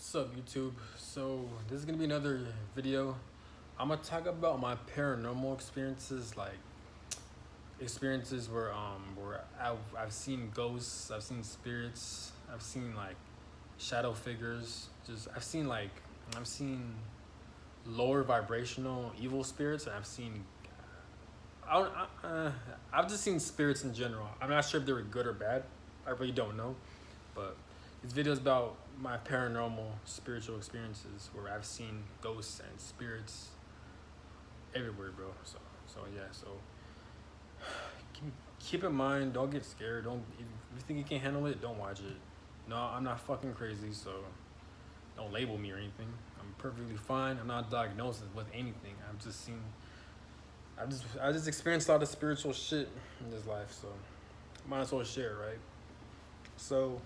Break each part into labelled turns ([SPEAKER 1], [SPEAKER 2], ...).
[SPEAKER 1] What's up, YouTube? So this is gonna be another video. I'm gonna talk about my paranormal experiences, like experiences where I've seen ghosts, I've seen spirits, I've seen like shadow figures. I've seen lower vibrational evil spirits, and I've just seen spirits in general. I'm not sure if they were good or bad. I really don't know, but this video is about my paranormal spiritual experiences where I've seen ghosts and spirits everywhere, bro. So yeah. So keep in mind, don't get scared. Don't if you think you can't handle it, don't watch it. No, I'm not fucking crazy, so don't label me or anything. I'm perfectly fine. I'm not diagnosed with anything. I just experienced a lot of spiritual shit in this life, so might as well share, right? So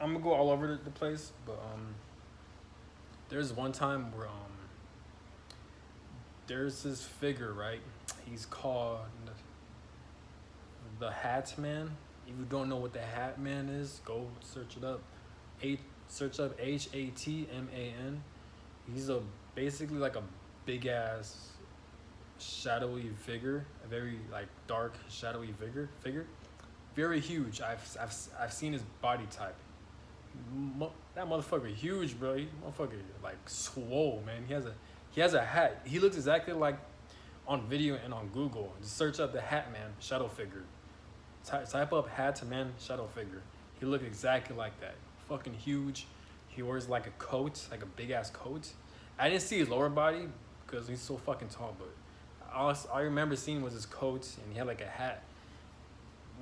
[SPEAKER 1] I'm gonna go all over the place, but there's one time where there's this figure, right? He's called the Hat Man. If you don't know what the Hat Man is, go search it up. Search up HATMAN. He's a basically like a big ass shadowy figure, a very like dark shadowy figure, very huge. I've seen his body type. That motherfucker huge, bro. Motherfucker like swole, man. He has a hat. He looks exactly like on video and on Google. Just search up the Hat Man shadow figure. Type up Hat Man shadow figure. He looked exactly like that. Fucking huge. He wears like a coat, like a big ass coat. I didn't see his lower body because he's so fucking tall, but all I remember seeing was his coat, and he had like a hat.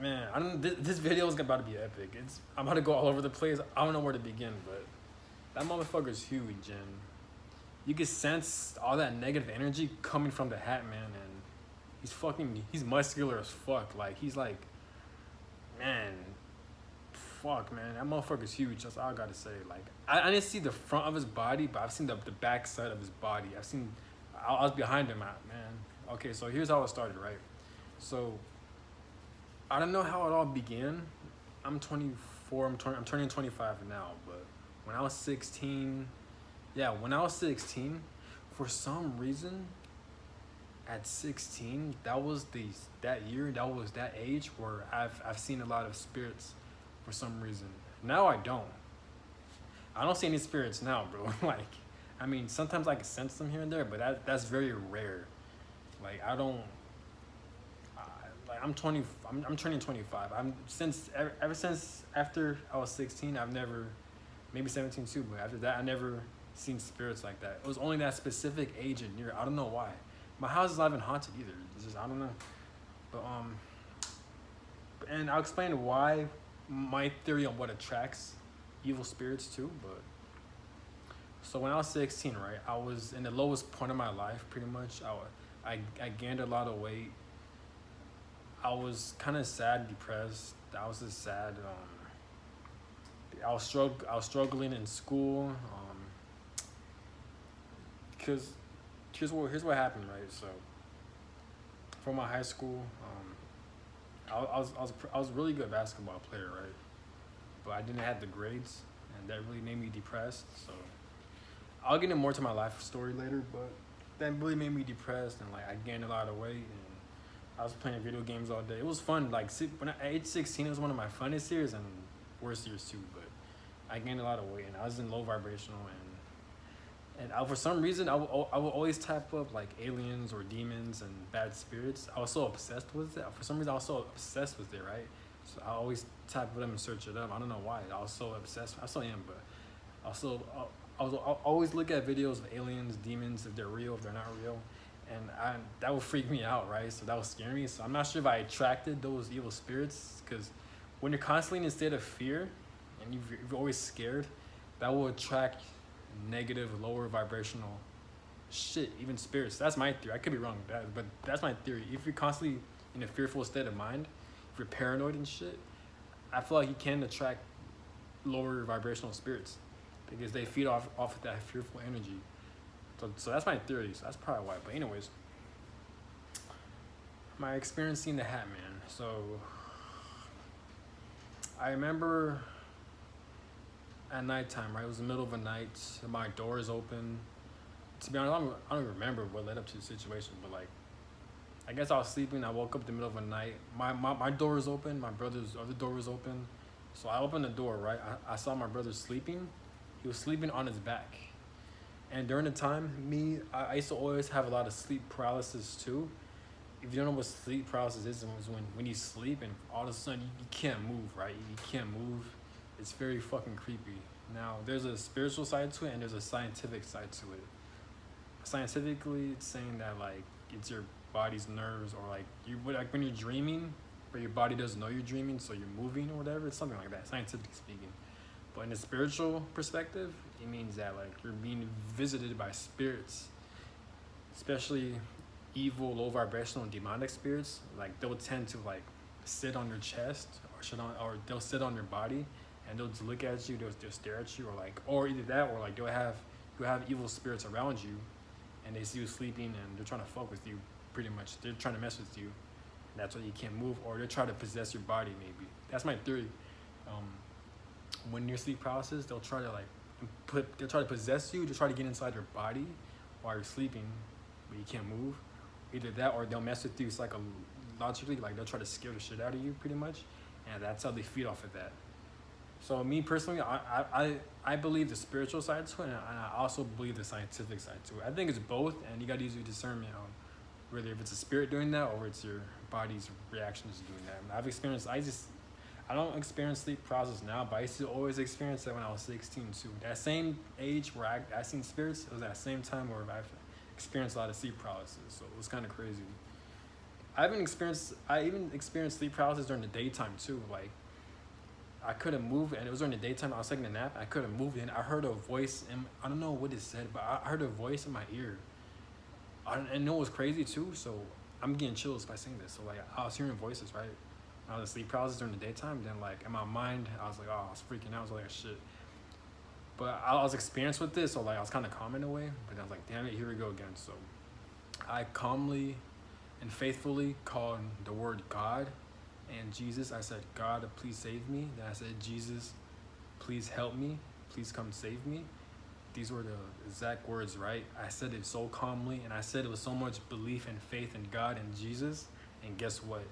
[SPEAKER 1] Man, I don't. This video is about to be epic. I'm about to go all over the place. I don't know where to begin, but that motherfucker's huge, and you can sense all that negative energy coming from the Hat Man, and he's muscular as fuck. Like he's like, man, fuck, man, that motherfucker's huge. That's all I gotta say. Like I didn't see the front of his body, but I've seen the back side of his body. I was behind him, man. Okay, so here's how it started, right? So I don't know how it all began. I'm 24. I'm turning 25 now. But when I was 16, for some reason, at 16, that was that age where I've seen a lot of spirits, for some reason. Now I don't. I don't see any spirits now, bro. Like, I mean, sometimes I can sense them here and there, but that's very rare. Like I don't. Like I'm 20. I'm turning 25. Ever since after I was 16, I've never, maybe 17 too, but after that I never seen spirits like that. It was only that specific age and year. I don't know why. My house is not even haunted either. It's just I don't know. But and I'll explain why my theory on what attracts evil spirits too. But so when I was 16, right, I was in the lowest point of my life, pretty much. I gained a lot of weight. I was kind of sad, depressed. I was just sad. I was struggling in school. Cause here's what happened, right? So from my high school, I was a really good basketball player, right? But I didn't have the grades, and that really made me depressed. So I'll get into more to my life story later, but that really made me depressed, and like I gained a lot of weight, and I was playing video games all day. It was fun. Like at age 16, it was one of my funnest years and worst years too. But I gained a lot of weight, and I was in low vibrational, for some reason I would always type up like aliens or demons and bad spirits. I was so obsessed with it. For some reason, I was so obsessed with it, right? So I always type it up and search it up. I don't know why. I was so obsessed. I still am, but I always look at videos of aliens, demons, if they're real, if they're not real. And that would freak me out, right? So that would scare me. So I'm not sure if I attracted those evil spirits, because when you're constantly in a state of fear and you're always scared, that will attract negative, lower vibrational shit, even spirits. That's my theory. I could be wrong, but that's my theory. If you're constantly in a fearful state of mind, if you're paranoid and shit, I feel like you can attract lower vibrational spirits because they feed off of that fearful energy. So that's my theory. So that's probably why. But anyways, my experience seeing the Hat Man. So I remember at nighttime, right? It was the middle of the night. My door is open. To be honest, I don't remember what led up to the situation, but like, I guess I was sleeping. I woke up in the middle of the night. My door was open. My brother's other door was open. So I opened the door, right? I saw my brother sleeping. He was sleeping on his back. And during the time, I used to always have a lot of sleep paralysis too. If you don't know what sleep paralysis is, it's when you sleep and all of a sudden you can't move, right? You can't move. It's very fucking creepy. Now, there's a spiritual side to it and there's a scientific side to it. Scientifically, it's saying that like it's your body's nerves, or like like when you're dreaming, but your body doesn't know you're dreaming, so you're moving or whatever. It's something like that, scientifically speaking. But in a spiritual perspective, it means that like you're being visited by spirits, especially evil, low vibrational, and demonic spirits. Like they'll tend to like sit on your chest or they'll sit on your body, and they'll just look at you. They'll stare at you, or either that, or like you'll have evil spirits around you, and they see you sleeping and they're trying to fuck with you. Pretty much, they're trying to mess with you. And that's why you can't move, or they're trying to possess your body. Maybe that's my theory. When you're sleep paralysis, they'll try to possess you, to try to get inside your body while you're sleeping, but you can't move. Either that, or they'll mess with you psychologically, like they'll try to scare the shit out of you, pretty much, and that's how they feed off of that. So me personally, I believe the spiritual side to it, and I also believe the scientific side to it. I think it's both, and you got to use your discernment on whether if it's a spirit doing that or it's your body's reactions doing that. And I don't experience sleep paralysis now, but I used to always experience that when I was 16 too. That same age where I seen spirits, it was that same time where I've experienced a lot of sleep paralysis. So it was kind of crazy. I even experienced sleep paralysis during the daytime too. Like I couldn't move, and it was during the daytime. I was taking a nap. I couldn't move, and I heard a voice, and I don't know what it said, but I heard a voice in my ear. And know what's crazy too. So I'm getting chills by saying this. So like I was hearing voices, right? I was sleep paralysis during the daytime. Then like in my mind, I was like, oh, I was freaking out. I was like, shit. But I was experienced with this, so like I was kind of calm in a way. But I was like, damn it, here we go again. So I calmly and faithfully called the word God and Jesus. I said, God, please save me. Then I said, Jesus, please help me. Please come save me. These were the exact words, right? I said it so calmly, and I said it with so much belief and faith in God and Jesus. And guess what?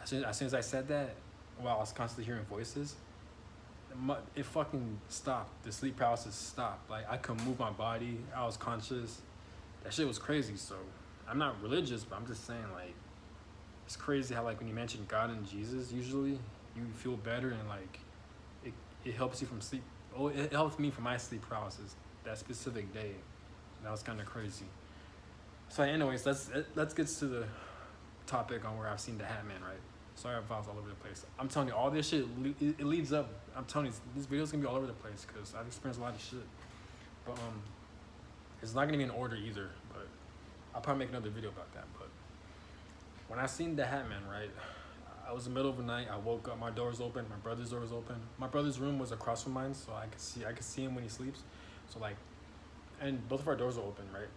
[SPEAKER 1] As soon as I said that, while I was constantly hearing voices, it fucking stopped. The sleep paralysis stopped. Like I could move my body. I was conscious. That shit was crazy. So I'm not religious, but I'm just saying like it's crazy how like when you mention God and Jesus, usually you feel better, and like it helps you from sleep. Oh, it helped me from my sleep paralysis that specific day. That was kind of crazy. So anyways, let's get to the topic on where I've seen the Hat Man, right? Sorry if I was all over the place. I'm telling you, all this shit, it leads up. I'm telling you, this video's gonna be all over the place because I've experienced a lot of shit. But it's not gonna be in order either, but I'll probably make another video about that. But when I seen the Hat Man, right, I was in the middle of the night. I woke up, my door was open, my brother's door was open. My brother's room was across from mine, so I could see him when he sleeps. So like, and both of our doors are open, right?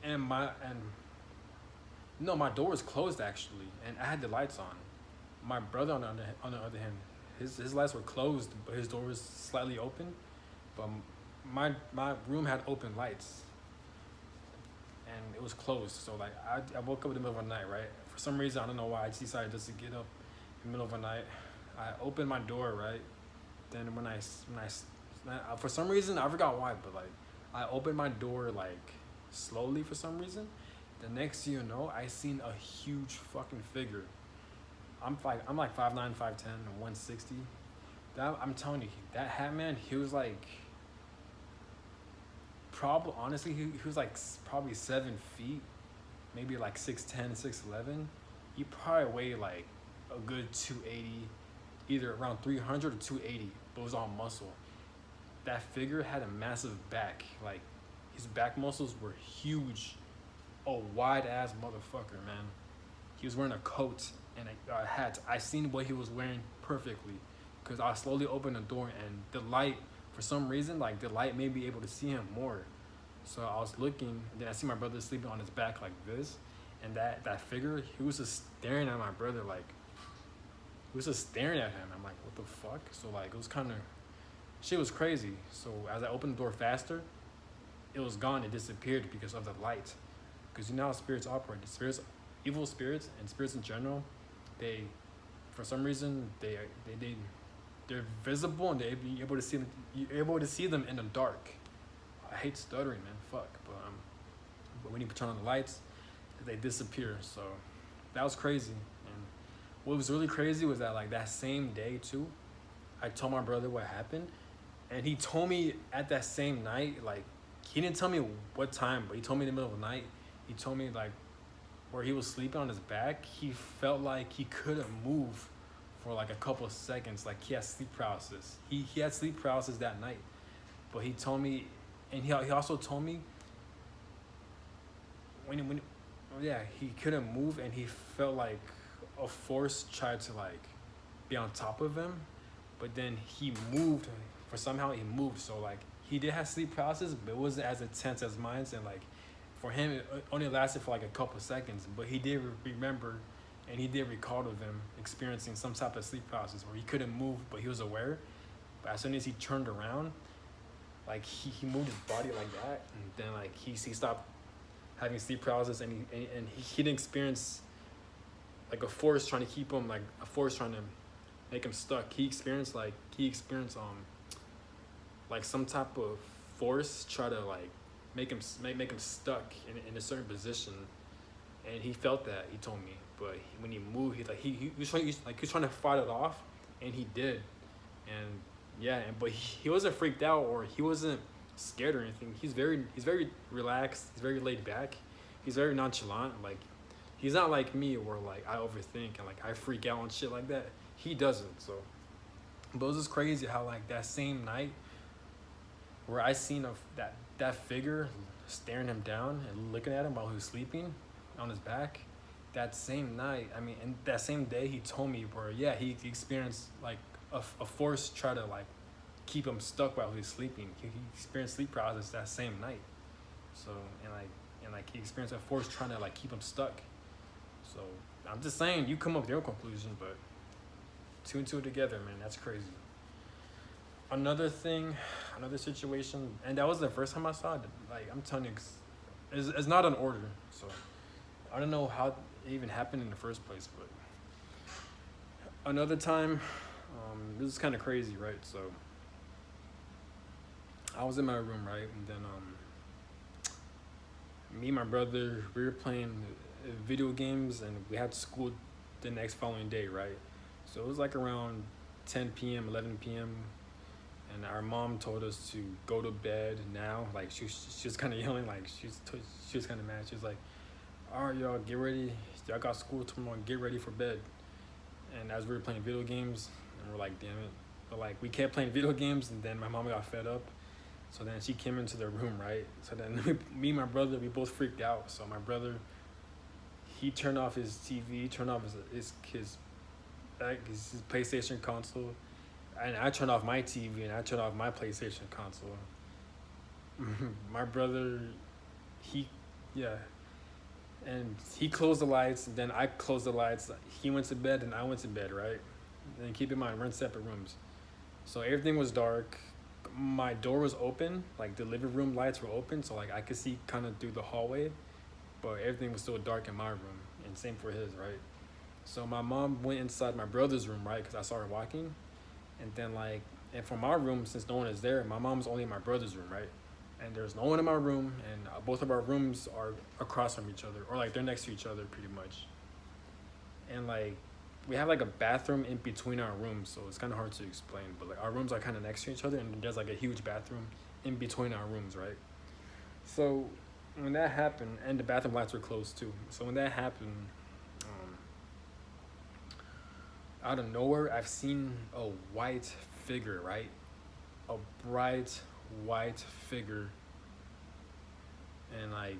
[SPEAKER 1] And like, no, my door was closed actually, and I had the lights on. My brother on the other hand, his lights were closed, but his door was slightly open. But my room had open lights, and it was closed. So like I woke up in the middle of the night, right? For some reason, I don't know why, I just decided just to get up in the middle of the night. I opened my door, right? Then when I for some reason, I forgot why, but like I opened my door like slowly for some reason. The next thing you know, I seen a huge fucking figure. I'm like 5'9", 5'10", and 160. I'm telling you, that Hat Man, he was like honestly, he was like probably 7 feet, maybe like 6'10", 6'11". He probably weighed like a good 280, either around 300 or 280, but it was all muscle. That figure had a massive back. Like his back muscles were huge. A wide ass motherfucker, man. He was wearing a coat and a hat. I seen what he was wearing perfectly, because I slowly opened the door, and the light, for some reason, like the light made me able to see him more. So I was looking, and then I see my brother sleeping on his back like this, and that figure, he was just staring at my brother, like he was just staring at him. I'm like, what the fuck? So like it was kind of Shit was crazy. So as I opened the door faster, it was gone. It disappeared because of the light. Because you know how spirits operate. The spirits, evil spirits and spirits in general, they, for some reason, they're visible and they're able to see them. You're able to see them in the dark. I hate stuttering, man. Fuck. But when you turn on the lights, they disappear. So that was crazy. And what was really crazy was that like that same day too, I told my brother what happened, and he told me at that same night, like he didn't tell me what time, but he told me in the middle of the night. He told me like where he was sleeping on his back, he felt like he couldn't move for like a couple of seconds, like he had sleep paralysis. He had sleep paralysis that night, but he told me, and he also told me when yeah, he couldn't move and he felt like a force tried to like be on top of him, but then he moved. For somehow he moved, so like he did have sleep paralysis, but it wasn't as intense as mine. And like for him, it only lasted for like a couple seconds, but he did remember, and he did recall of him experiencing some type of sleep paralysis where he couldn't move, but he was aware. But as soon as he turned around, like he moved his body like that, and then like he stopped having sleep paralysis, and he didn't experience like a force trying to keep him, like a force trying to make him stuck. He experienced like some type of force try to like make him stuck in a certain position, and he felt that. He told me, but when he moved, he was trying to fight it off, and he did, and yeah, but he wasn't freaked out or he wasn't scared or anything. He's very relaxed. He's very laid back. He's very nonchalant. Like he's not like me where like I overthink and like I freak out and shit like that. He doesn't. So, but it was just crazy how like that same night where I seen that figure staring him down and looking at him while he was sleeping on his back. That same night, I mean, and that same day, he told me where yeah, he experienced like a force try to like keep him stuck while he was sleeping. He experienced sleep paralysis that same night. So and he experienced a force trying to like keep him stuck. So I'm just saying, you come up with your conclusion, but two and two together, man, that's crazy. Another situation, and that was the first time I saw it. Like I'm telling you, it's not an order, so I don't know how it even happened in the first place. But another time, this is kind of crazy, right? So I was in my room, right, and then me and my brother, we were playing video games, and we had school the next following day, right? So it was like around 10 p.m., 11 p.m., and our mom told us to go to bed now. Like she was kind of yelling, like she was kind of mad. She was like, "All right, y'all, get ready. Y'all got school tomorrow. Get ready for bed." And as we were playing video games, and we're like, "Damn it!" But like we kept playing video games, and then my mom got fed up. So then she came into the room, right? So then me and my brother, we both freaked out. So my brother, he turned off his TV, turned off his PlayStation console. And I turned off my TV and I turned off my PlayStation console. My brother, and he closed the lights, and then I closed the lights. He went to bed and I went to bed, right? And keep in mind, we're in separate rooms. So everything was dark. My door was open, like the living room lights were open, so like I could see kind of through the hallway, but everything was still dark in my room, and same for his, right? So my mom went inside my brother's room, right, because I saw her walking. And then like, and from our room, since no one is there, my mom's only in my brother's room, right? And there's no one in my room, and both of our rooms are across from each other, or like they're next to each other pretty much. And like, we have like a bathroom in between our rooms, so it's kind of hard to explain, but like our rooms are kind of next to each other, and there's like a huge bathroom in between our rooms, right? So when that happened, and the bathroom lights were closed too. So when that happened, out of nowhere, I've seen a white figure, right? A bright white figure. And like,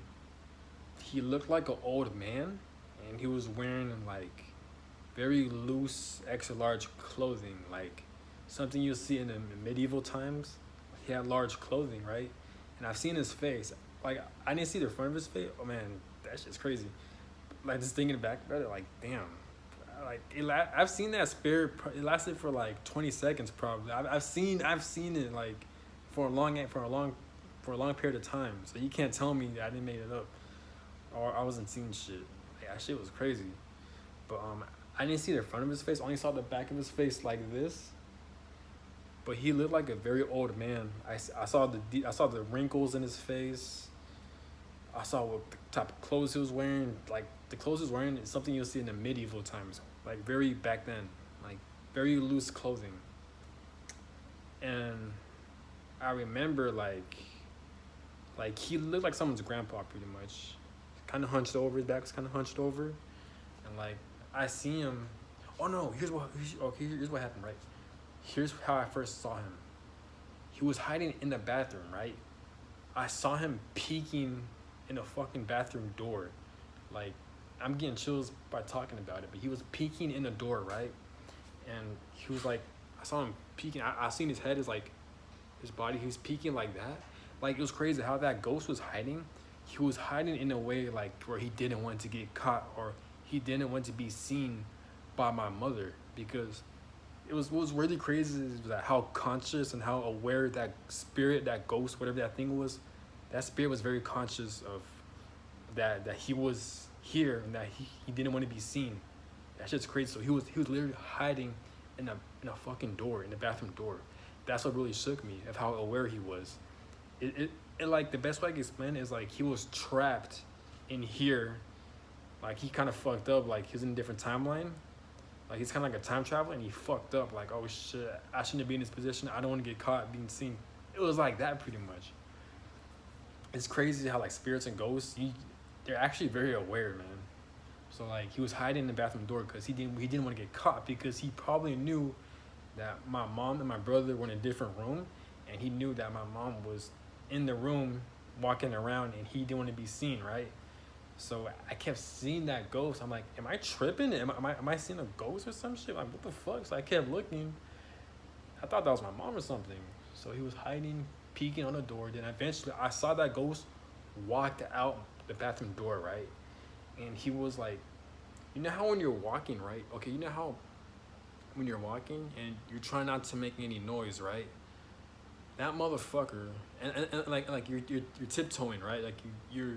[SPEAKER 1] he looked like an old man, and he was wearing like very loose, extra large clothing, like something you see in the medieval times. He had large clothing, right? And I've seen his face. Like, I didn't see the front of his face. Oh man, that shit's crazy. Like, just thinking back about it, like, damn. I've seen that spirit. It lasted for like 20 seconds probably. I've seen it like for a long period of time. So you can't tell me that I didn't make it up or I wasn't seeing shit. Like, that shit was crazy. But I didn't see the front of his face. I only saw the back of his face like this. But he looked like a very old man. I saw the wrinkles in his face. I saw what the type of clothes he was wearing. Like the clothes he was wearing is something you'll see in the medieval times, like very back then, like very loose clothing. And I remember like he looked like someone's grandpa pretty much, kind of hunched over. His back was kind of hunched over, and like I see him. Oh no! Here's what happened. Right, here's how I first saw him. He was hiding in the bathroom. Right, I saw him peeking in the fucking bathroom door. Like, I'm getting chills by talking about it, but he was peeking in the door, right? And he was like, I saw him peeking. I seen his head is like, his body, he was peeking like that. Like, it was crazy how that ghost was hiding. He was hiding in a way like where he didn't want to get caught or he didn't want to be seen by my mother, because what was really crazy is that how conscious and how aware that spirit, that ghost, whatever that thing was, that spirit was very conscious of that he was here and that he didn't want to be seen. That shit's crazy. So he was literally hiding in a fucking door, in the bathroom door. That's what really shook me, of how aware he was. It like the best way I can explain it is like he was trapped in here. Like he kind of fucked up. Like he was in a different timeline. Like he's kind of like a time traveler and he fucked up. Like, oh shit, I shouldn't be in this position. I don't want to get caught being seen. It was like that pretty much. It's crazy how like spirits and ghosts, they're actually very aware, man. So like he was hiding in the bathroom door because he didn't want to get caught, because he probably knew that my mom and my brother were in a different room, and he knew that my mom was in the room walking around and he didn't want to be seen, right? So I kept seeing that ghost. I'm like, am I tripping? Am I seeing a ghost or some shit? Like, what the fuck? So I kept looking. I thought that was my mom or something. So he was hiding, peeking on the door. Then eventually I saw that ghost walked out the bathroom door, right? And he was like, you know how when you're walking, right? Okay, you know how when you're walking and you're trying not to make any noise, right? That motherfucker, and like you're tiptoeing, right? Like you're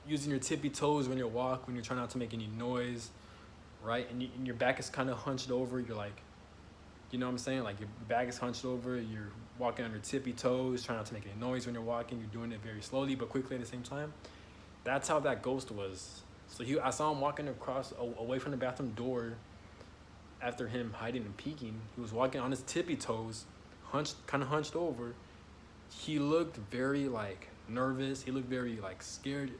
[SPEAKER 1] using your tippy toes when you walk, when you're trying not to make any noise, right? And your back is kind of hunched over. You're like, you know what I'm saying? Like your back is hunched over. You're walking on your tippy toes, trying not to make any noise when you're walking. You're doing it very slowly but quickly at the same time. That's how that ghost was. So I saw him walking across away from the bathroom door after him hiding and peeking. He was walking on his tippy toes, kind of hunched over. He looked very like nervous. He looked very like scared,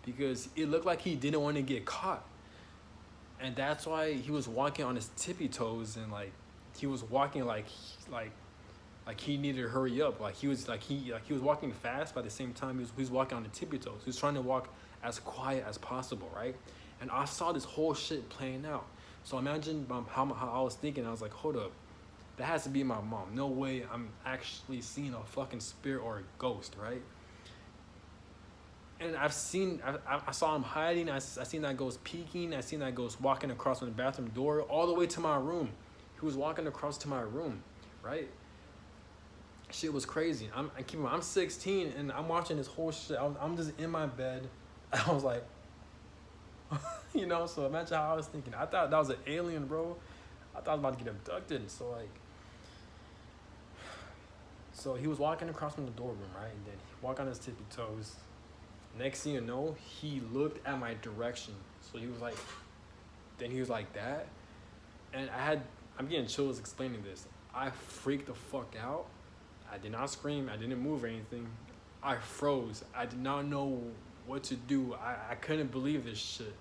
[SPEAKER 1] because it looked like he didn't want to get caught. And that's why he was walking on his tippy toes, and like he was walking like he needed to hurry up. Like he was walking fast, but at the same time he was walking on the tippy toes. He was trying to walk as quiet as possible, right? And I saw this whole shit playing out. So imagine how I was thinking. I was like, hold up, that has to be my mom. No way I'm actually seeing a fucking spirit or a ghost, right? And I saw him hiding. I seen that ghost peeking. I seen that ghost walking across from the bathroom door all the way to my room. He was walking across to my room, right? Shit was crazy. I'm 16 and I'm watching this whole shit. I'm just in my bed. I was like, you know, so imagine how I was thinking. I thought that was an alien, bro. I thought I was about to get abducted. So he was walking across from the door room, right? And then he walked on his tippy toes. Next thing you know, he looked at my direction. So he was like that. And I'm getting chills explaining this. I freaked the fuck out. I did not scream. I didn't move or anything. I froze. I did not know what to do. I couldn't believe this shit.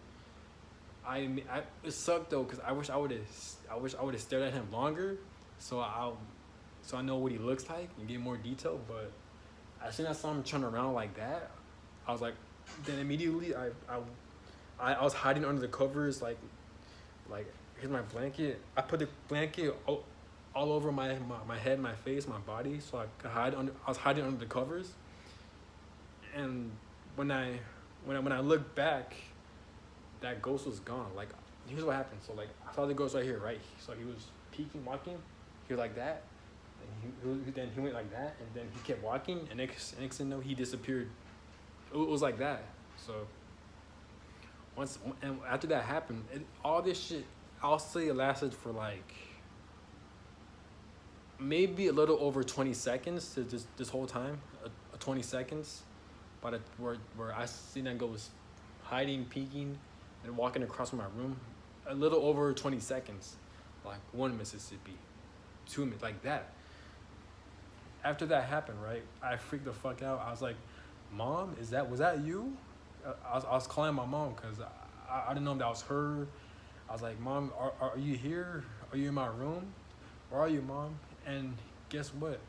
[SPEAKER 1] It sucked though, because I wish I would have stared at him longer, so I know what he looks like and get more detail. But as soon as I saw him turn around like that, I was like, then immediately I was hiding under the covers, like here's my blanket. I put the blanket all over my head, my face, my body, so I could hide under. I was hiding under the covers. And when I looked back, that ghost was gone. Like here's what happened. So like I saw the ghost right here, right? So he was peeking, walking. He was like that. Then he went like that, and then he kept walking, and next thing you know, he disappeared. It was like that. So once and after that happened, all this shit, I'll say it lasted for like maybe a little over 20 seconds to this whole time, 20 seconds. But where I seen that ghost hiding, peeking, and walking across from my room, a little over 20 seconds, like 1 Mississippi, 2 minutes, like that. After that happened, right, I freaked the fuck out. I was like, "Mom, was that you?" I was calling my mom because I didn't know if that was her. I was like, "Mom, are you here? Are you in my room? Where are you, Mom?" And guess what?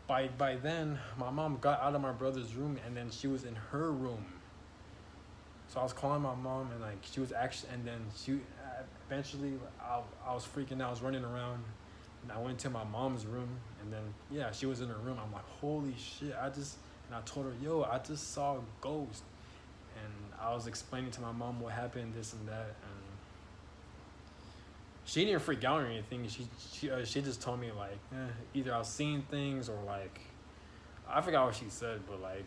[SPEAKER 1] By then, my mom got out of my brother's room, and then she was in her room. So I was calling my mom, and like she was actually, and then she eventually I was freaking out. I was running around, and I went to my mom's room, and then yeah, she was in her room. I'm like, holy shit! And I told her, yo, I just saw a ghost, and I was explaining to my mom what happened, this and that, and she didn't freak out or anything. She just told me like either I was seeing things or like I forgot what she said, but like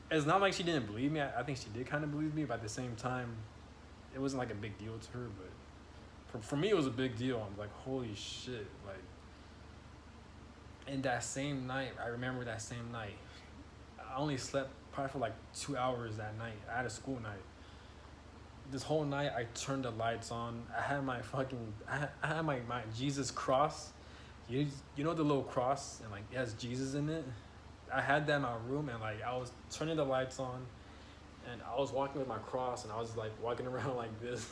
[SPEAKER 1] it's not like she didn't believe me. I think she did kind of believe me, but at the same time, it wasn't like a big deal to her. But for me, it was a big deal. I'm like, holy shit! Like, and that same night, I remember that same night. I only slept probably for like 2 hours that night. I had a school night. This whole night, I turned the lights on. I had my I had my Jesus cross. You know the little cross and like it has Jesus in it. I had that in my room, and like I was turning the lights on, and I was walking with my cross, and I was like walking around like this.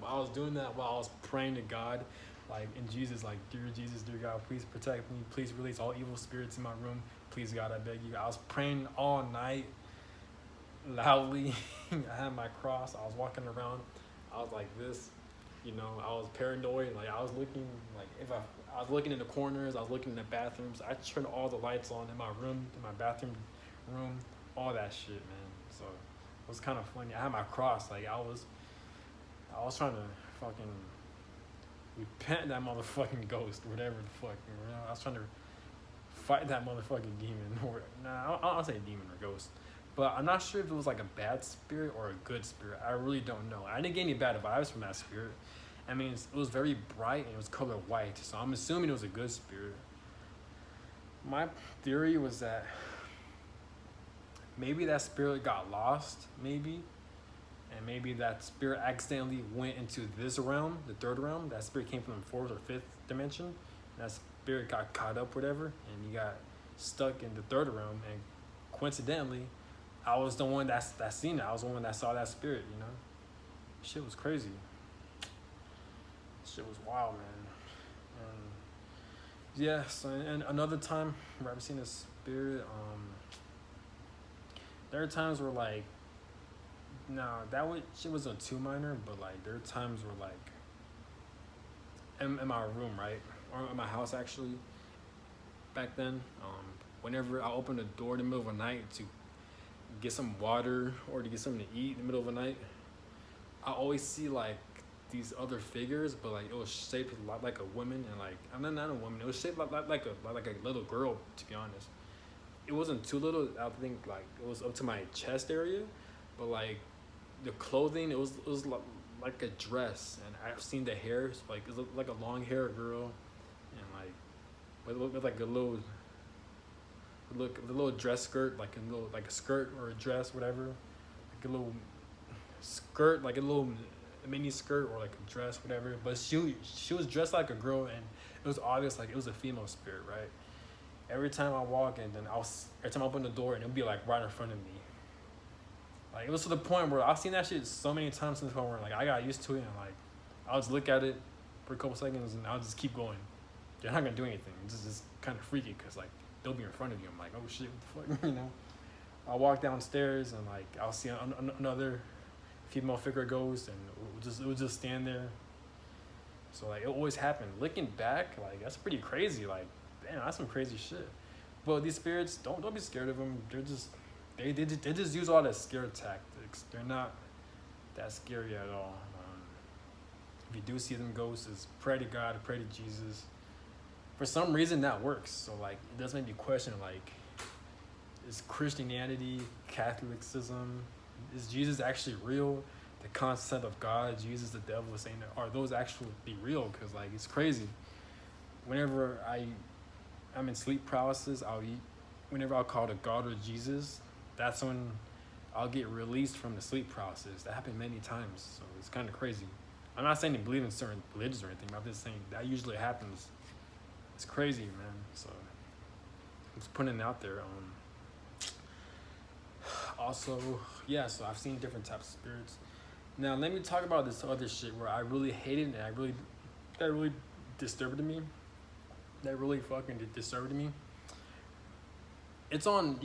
[SPEAKER 1] I was doing that while I was praying to God, like in Jesus, like dear Jesus, dear God, please protect me, please release all evil spirits in my room, please God, I beg you. I was praying all night, loudly. I had my cross. I was walking around. I was like this, I was paranoid. Like I was looking, like if I was looking in the corners. I was looking in the bathrooms. I turned all the lights on in my room, in my bathroom room, all that shit, man. So it was kind of funny. I had my cross. Like I was trying to fucking repent that motherfucking ghost, whatever the fuck. I was trying to fight that motherfucking demon. Or nah, I don't say demon or ghost. But I'm not sure if it was like a bad spirit or a good spirit. I really don't know. I didn't get any bad vibes from that spirit. I mean, it was very bright and it was color white. So I'm assuming it was a good spirit. My theory was that maybe that spirit got lost, maybe. And maybe that spirit accidentally went into this realm, the third realm. That spirit came from the fourth or fifth dimension. That spirit got caught up, whatever. And you got stuck in the third realm. And coincidentally, I was the one that seen it. I was the one that saw that spirit, Shit was crazy. Shit was wild, man. And yeah, so and another time where I've seen a spirit, there are times where like, shit was a 2 minor, but like there are times where like in my room, right? Or in my house actually, back then, whenever I opened the door in the middle of the night to get some water or to get something to eat in the middle of the night, I always see like these other figures, but like it was shaped a lot like a woman, and like I'm not a woman. It was shaped like a little girl, to be honest. It wasn't too little. I think like it was up to my chest area, but like the clothing, it was like a dress, and I've seen the hair, so like it looked like a long hair girl, and like with like a little. Look, the little dress skirt, like a skirt or a dress, whatever, like a little skirt, like a little mini skirt or like a dress, whatever. But she was dressed like a girl, and it was obvious like it was a female spirit, right? Every time I walk, and then every time I open the door, and it'll be like right in front of me. Like it was to the point where I've seen that shit so many times since where like I got used to it, and like I'll just look at it for a couple seconds, and I'll just keep going. They're not gonna do anything. It's just kind of freaky because like they'll be in front of you. I'm like, oh shit, what the fuck, I'll walk downstairs, and like I'll see another female figure ghost, and it would just stand there. So like it always happened. Looking back, like that's pretty crazy. Like, damn, that's some crazy shit. But these spirits, don't be scared of them. They're just they just use all that scare tactics. They're not that scary at all. If you do see them ghosts, is pray to God, pray to Jesus. For some reason, that works. So like, it does make me question like, is Christianity, Catholicism, is Jesus actually real? The concept of God, Jesus, the devil, saying that, are those actually real? Because like, it's crazy. Whenever I'm in sleep paralysis, whenever I'll call to God or Jesus, that's when I'll get released from the sleep paralysis. That happened many times, so it's kind of crazy. I'm not saying to believe in certain religions or anything, but I'm just saying that usually happens. It's crazy, man. So I'm just putting it out there. Also, yeah, so I've seen different types of spirits. Now let me talk about this other shit where I really hated it and that really disturbed me. That really fucking disturbed me. It's on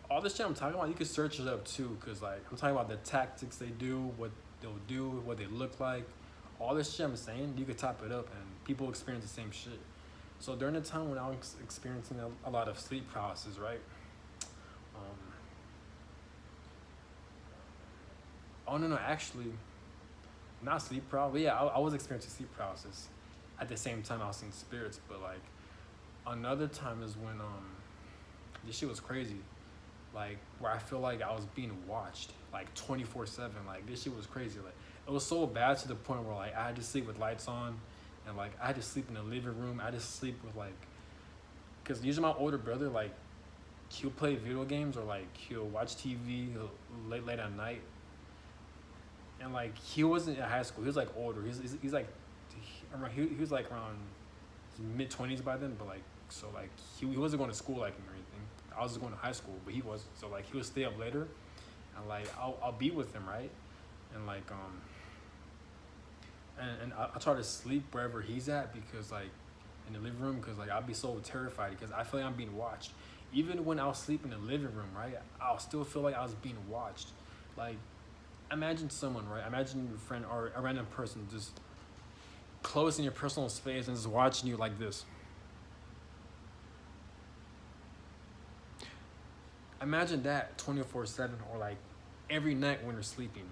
[SPEAKER 1] all this shit I'm talking about. You can search it up too, cause like I'm talking about the tactics they do, what they'll do, what they look like. All this shit I'm saying, you could type it up, and people experience the same shit. So during the time when I was experiencing a lot of sleep paralysis, right? Oh no, actually, not sleep paralysis. Yeah, I was experiencing sleep paralysis. At the same time, I was seeing spirits, but like another time is when this shit was crazy. Like where I feel like I was being watched like 24/7. Like this shit was crazy. Like it was so bad to the point where like I had to sleep with lights on, and like I had to sleep in the living room. I had to sleep with like, cause usually my older brother like he'll play video games or like he'll watch TV late at night. And like he wasn't in high school. He was like older. He's like he was like around mid-20s by then. But like so like he wasn't going to school like me or anything. I was going to high school, but he was. So like he would stay up later, and like I'll be with him, right? And like and I try to sleep wherever he's at, because like in the living room, because like I'll be so terrified because I feel like I'm being watched. Even when I'll sleep in the living room, right, I'll still feel like I was being watched. Like imagine someone, right? Imagine your friend or a random person just close in your personal space and just watching you like this. Imagine that 24/7, or like every night when you're sleeping.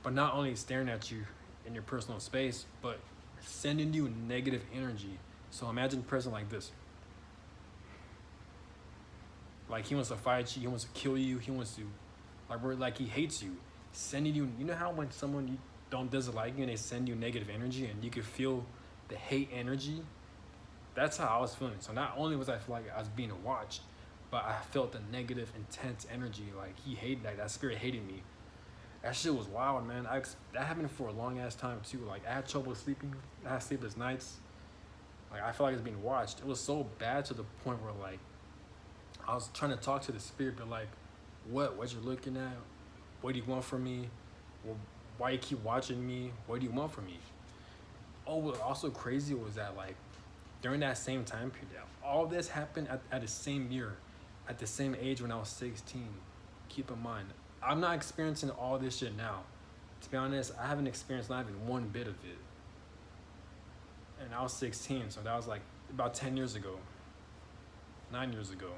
[SPEAKER 1] But not only staring at you in your personal space, but sending you negative energy. So imagine a person like this. Like he wants to fight you, he wants to kill you, he wants to, like he hates you. Sending you, you know how when someone you doesn't like you and they send you negative energy and you can feel the hate energy? That's how I was feeling. So not only was I feel like I was being watched, but I felt the negative, intense energy. Like he hated, like that spirit hated me. That shit was wild, man. That happened for a long ass time too. Like I had trouble sleeping. I had sleepless nights. Like I felt like I was being watched. It was so bad to the point where like I was trying to talk to the spirit, but like, what you're looking at? What do you want from me? Well, why you keep watching me? What do you want from me? Oh, what also crazy was that like during that same time period, all this happened at the same year, at the same age when I was 16. Keep in mind, I'm not experiencing all this shit now. To be honest, I haven't experienced not even one bit of it. And I was 16, so that was like about 10 years ago, 9 years ago.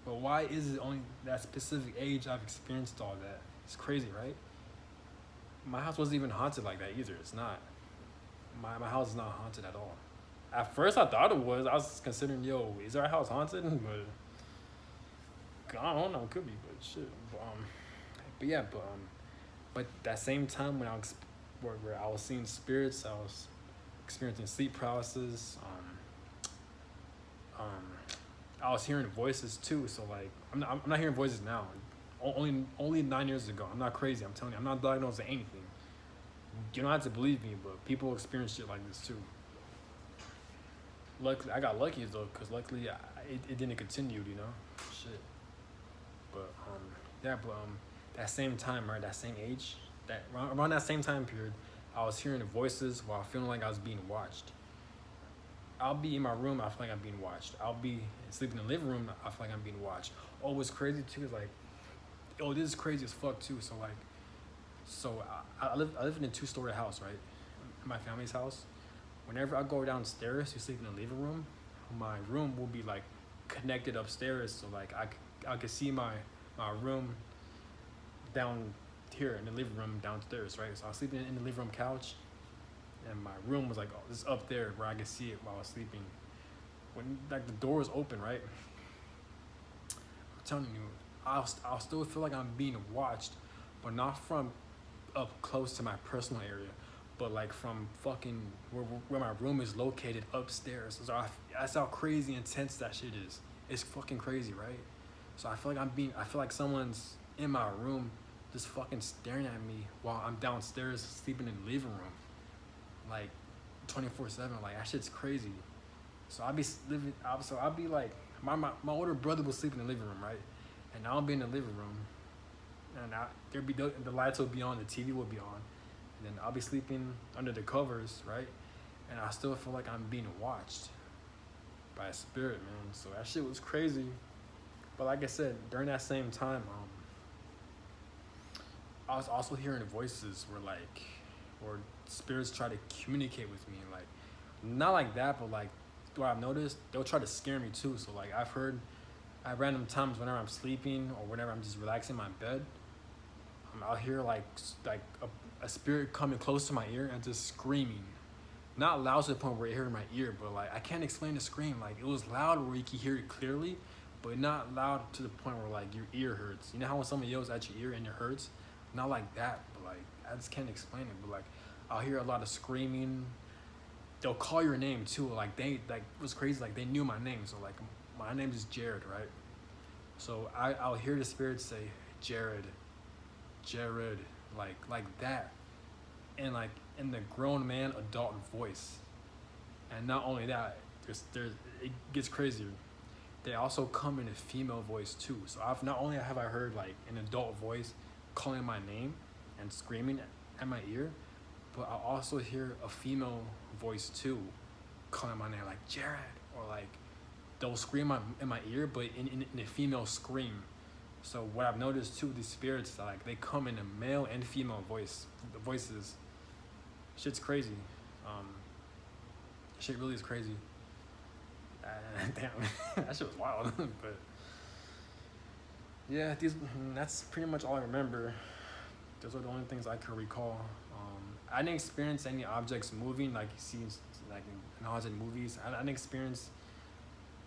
[SPEAKER 1] But why is it only that specific age I've experienced all that? It's crazy, right? My house wasn't even haunted like that either. It's not. My house is not haunted at all. At first I thought it was. I was considering, yo, is our house haunted? But I don't know, it could be, but shit. But yeah, but that same time when where I was seeing spirits, I was experiencing sleep paralysis. I was hearing voices too. So like, I'm not hearing voices now. Only 9 years ago. I'm not crazy. I'm telling you, I'm not diagnosed with anything. You don't have to believe me, but people experience shit like this too. Luckily, I got lucky though, cause luckily it didn't continue. You know, shit. But yeah, but that same time, right, that same age, that around that same time period, I was hearing the voices while feeling like I was being watched. I'll be in my room, I feel like I'm being watched. I'll be sleeping in the living room, I feel like I'm being watched. Oh, what's crazy too is like, oh, this is crazy as fuck too. So like, I live in a 2-story house, right? My family's house. Whenever I go downstairs to sleep in the living room, my room will be like connected upstairs. So like I could see my room down here in the living room downstairs, right? So I was sleeping in the living room couch, and my room was like just up there where I could see it while I was sleeping. When like the door was open, right? I'm telling you, I'll still feel like I'm being watched, but not from up close to my personal area, but like from fucking where my room is located upstairs. So that's how crazy intense that shit is. It's fucking crazy, right? So I feel like someone's in my room just fucking staring at me while I'm downstairs sleeping in the living room. Like 24/7, like that shit's crazy. So I'll be like, my older brother will sleep in the living room, right? And I'll be in the living room, and there'll be the lights will be on, the TV will be on, and then I'll be sleeping under the covers, right? And I still feel like I'm being watched by a spirit, man. So that shit was crazy. But like I said, during that same time, I was also hearing voices where spirits try to communicate with me, like not like that, but like what I've noticed, they'll try to scare me too. So like I've heard at random times whenever I'm sleeping or whenever I'm just relaxing in my bed, I'll hear like a spirit coming close to my ear and just screaming. Not loud to the point where it hurt my ear, but like I can't explain the scream. Like it was loud where you can hear it clearly, but not loud to the point where like your ear hurts. You know how when someone yells at your ear and it hurts? Not like that, but like I just can't explain it. But like I'll hear a lot of screaming. They'll call your name too. Like it was crazy. Like they knew my name. So like my name is Jared, right? So I'll hear the spirit say Jared, Jared, like that, and like in the grown man adult voice. And not only that, there's it gets crazier. They also come in a female voice too. So not only have I heard like an adult voice calling my name and screaming at my ear, but I also hear a female voice too calling my name, like Jared, or like they'll scream in my ear, but in a female scream. So what I've noticed too, these spirits, like they come in a male and female voices. Shit's crazy. Shit really is crazy. Damn, that shit was wild. But yeah, that's pretty much all I remember. Those are the only things I can recall. I didn't experience any objects moving like you see like in haunted movies. I didn't experience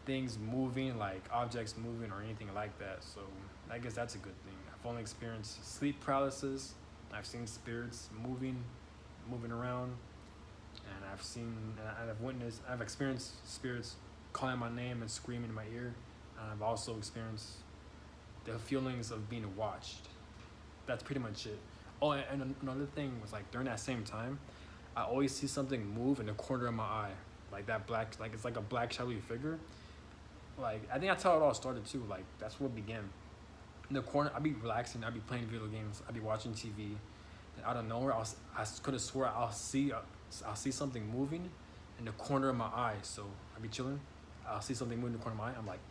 [SPEAKER 1] things moving, like objects moving or anything like that. So I guess that's a good thing. I've only experienced sleep paralysis. I've seen spirits moving around, and I've experienced spirits calling my name and screaming in my ear. And I've also experienced the feelings of being watched. That's pretty much it. Oh, and another thing was like during that same time, I always see something move in the corner of my eye, like that black, like it's like a black shadowy figure. Like I think that's how it all started too. Like that's where it began. In the corner, I'd be relaxing, I'd be playing video games, I'd be watching TV, and out of nowhere, I could have swore I'll see something moving in the corner of my eye. So I'd be chilling, I'll see something moving in the corner of my eye. I'm like,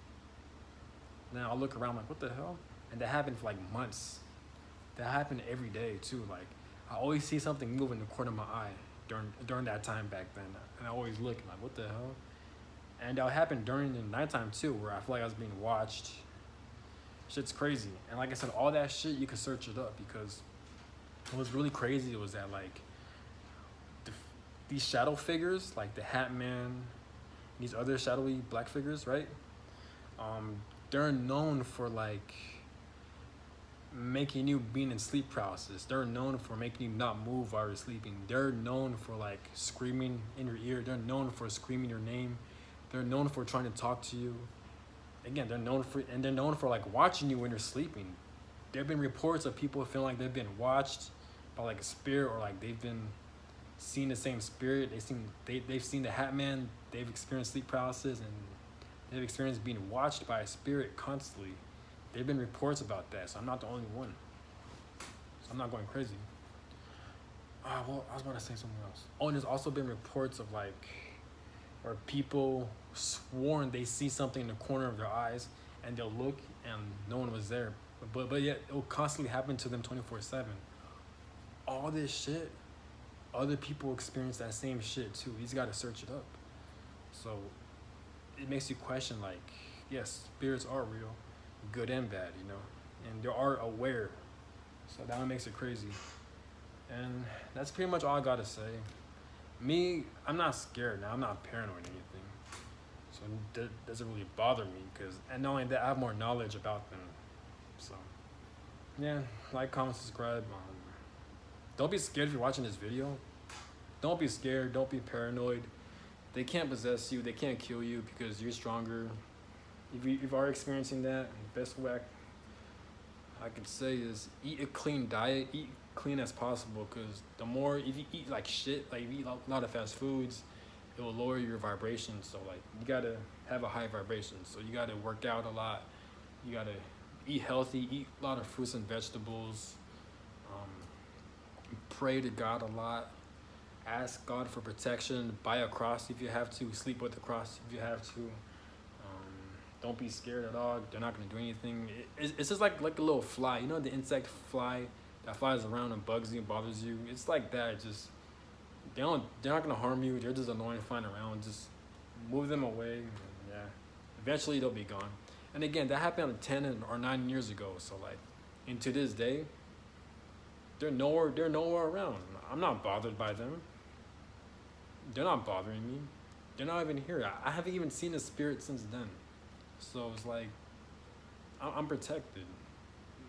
[SPEAKER 1] then I'll look around like, what the hell? And that happened for like months. That happened every day too. Like I always see something move in the corner of my eye during that time back then, and I always look like, what the hell? And that happened during the nighttime too, where I feel like I was being watched. Shit's crazy. And like I said, all that shit you can search it up, because what was really crazy was that like these shadow figures, like the Hat Man, these other shadowy black figures, right? They're known for like making you being in sleep paralysis. They're known for making you not move while you're sleeping. They're known for like screaming in your ear. They're known for screaming your name. They're known for trying to talk to you. Again, they're known for like watching you when you're sleeping. There have been reports of people feeling like they've been watched by like a spirit, or like they've been seeing the same spirit. They've seen the Hat Man. They've experienced sleep paralysis, and they've experienced being watched by a spirit constantly. There've been reports about that, so I'm not the only one. So I'm not going crazy. Well, I was about to say something else. Oh, and there's also been reports of like, where people sworn they see something in the corner of their eyes, and they'll look and no one was there. But yet it will constantly happen to them 24/7. All this shit, other people experience that same shit too. You just gotta search it up. So it makes you question, like, yes, spirits are real, good and bad, you know, and they are aware. So that one makes it crazy. And that's pretty much all I gotta say. Me, I'm not scared now. I'm not paranoid or anything, so it doesn't really bother me. Cause and not only that, I have more knowledge about them. So yeah, like, comment, subscribe. Don't be scared if you're watching this video. Don't be scared. Don't be paranoid. They can't possess you. They can't kill you because you're stronger. If you are experiencing that, the best way I could say is eat a clean diet. Eat clean as possible, because the more, if you eat like shit, like if you eat a lot of fast foods, it will lower your vibration. So like you gotta have a high vibration. So you gotta work out a lot. You gotta eat healthy. Eat a lot of fruits and vegetables. Pray to God a lot. Ask God for protection. Buy a cross if you have to. Sleep with the cross if you have to. Don't be scared at all. They're not gonna do anything. It's just like a little fly. You know the insect fly that flies around and bugs you and bothers you. It's like that. It's just they're not gonna harm you. They're just annoying flying around. Just move them away. And yeah, eventually they'll be gone. And again, that happened 10 or 9 years ago. So like, and to this day, they're nowhere around. I'm not bothered by them. They're not bothering me. They're not even here. I haven't even seen a spirit since then. So it's like, I'm protected.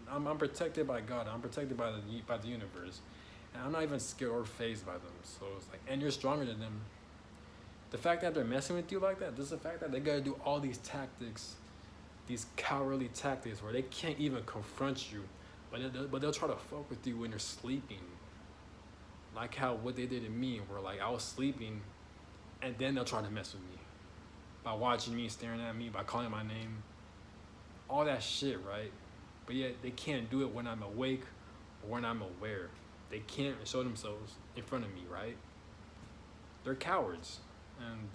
[SPEAKER 1] I'm protected by God. I'm protected by the universe, and I'm not even scared or fazed by them. So it's like, and you're stronger than them. The fact that they're messing with you like that, just the fact that they gotta do all these tactics, these cowardly tactics where they can't even confront you, but they'll try to fuck with you when you're sleeping. Like how what they did to me, where like I was sleeping, and then they'll try to mess with me by watching me, staring at me, by calling my name, all that shit, right? But yet they can't do it when I'm awake or when I'm aware. They can't show themselves in front of me, right? They're cowards, and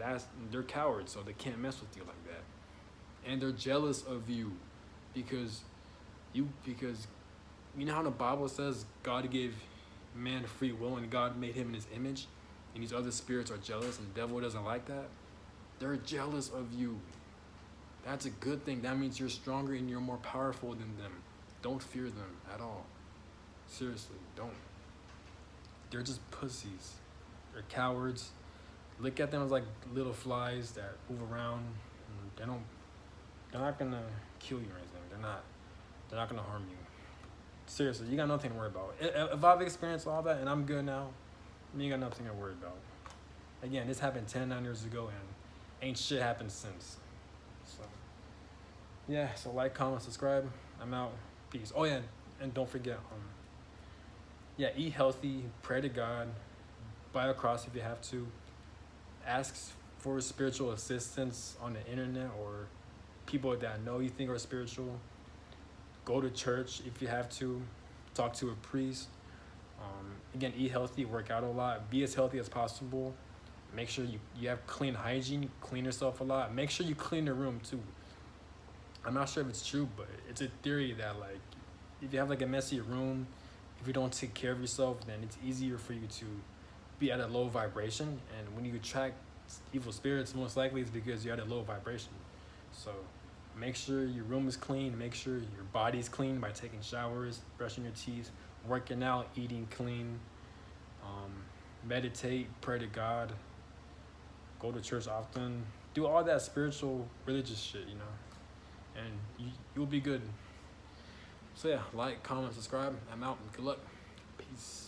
[SPEAKER 1] they're cowards, so they can't mess with you like that. And they're jealous of you because you know how the Bible says God gave man free will and God made him in his image, and these other spirits are jealous and the devil doesn't like that. They're jealous of you. That's a good thing. That means you're stronger and you're more powerful than them. Don't fear them at all. Seriously, don't. They're just pussies. They're cowards. Look at them as like little flies that move around. They're not gonna kill you or anything. They're not gonna harm you. Seriously, you got nothing to worry about. If I've experienced all that and I'm good now, you got nothing to worry about. Again, this happened 9 years ago and ain't shit happened since. So yeah, so like, comment, subscribe. I'm out. Peace. Oh yeah, and don't forget, yeah, eat healthy, pray to God, buy a cross if you have to, ask for spiritual assistance on the internet or people that know you think are spiritual. Go to church if you have to, talk to a priest. Again, eat healthy, work out a lot, be as healthy as possible. Make sure you have clean hygiene, you clean yourself a lot. Make sure you clean the room too. I'm not sure if it's true, but it's a theory that like, if you have like a messy room, if you don't take care of yourself, then it's easier for you to be at a low vibration. And when you attract evil spirits, most likely it's because you're at a low vibration. So make sure your room is clean. Make sure your body's clean by taking showers, brushing your teeth, working out, eating clean. Meditate, pray to God, go to church often. Do all that spiritual, religious shit, you know, and you'll be good. So yeah, like, comment, subscribe. I'm out. Good luck. Peace.